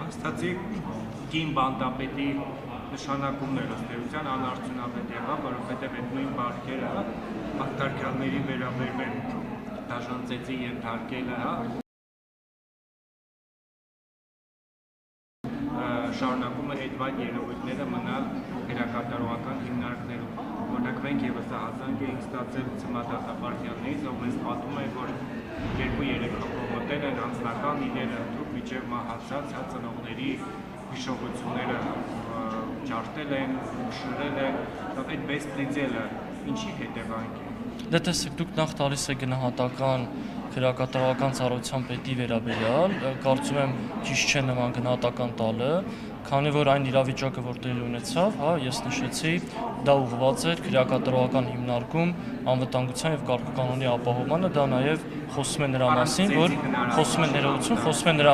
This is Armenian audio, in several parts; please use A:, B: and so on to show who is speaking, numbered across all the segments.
A: Ստացի կին բանտապետի նշանակումներ ըստ էության անարդյունավետ եղավ, որովհետև այդ նույն բարքերը արտարքյանների վերաբերմեն դաժան ծեծի ենթարկելը շարունակում է այդ վայր երևույթները մնալ հերակատարողական հիմնարկներում։ Օրինակ մենք ևս ահազանգ էինք ստացել Ցմադատապարտյաններից, ով մեզ պատմում է, որ 2-3 հոգոտեր են անձնական իրերը ընդհանուր մինչև մահացած ծնողների հիշողությունները ջարդել են, շրել են, այդ բեսպրիձելը ինչի հետևանք է։
B: Դե տեսեք, դուք նախ տալիս եք գնահատական քրեակատարողական ծառայության պետի վերաբերյալ, կարծում եմ ճիշտ չէ նման գնահատական տալը, քանի որ այն իրավիճակը, որ տեղի ունեցավ, ես նշեցի, դա ուղղված էր քրեակատարողական հիմնարկում անվտանգության եւ կարգուկանոնի ապահովմանը, դա նաեւ խոսում է նրա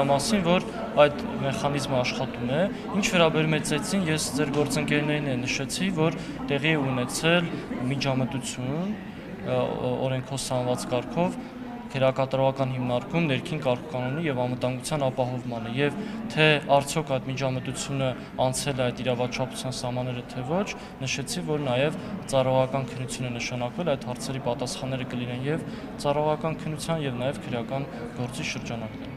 B: մասին, որ այդ մեխանիզմը աշխատում է։ Ինչ վերաբերում է ծեծին, ես ձեր գործընկերներին նշեցի, որ տեղի է ունեցել միջամտություն օրենքով սահմանված կարգով քրեակատարողական հիմնարկում ներքին կարգուկանոնի եւ անվտանգության ապահովմանը եւ թե արդյոք այդ միջամտությունը անցել է այդ իրավաչափության սահմանները թե ոչ, նշեցի, որ նաեւ ծառայողական քննություն է նշանակվել, այդ հարցերի պատասխանները կլինեն եւ ծառայողական քննության եւ նաեւ քրեական գործի շրջանակներում։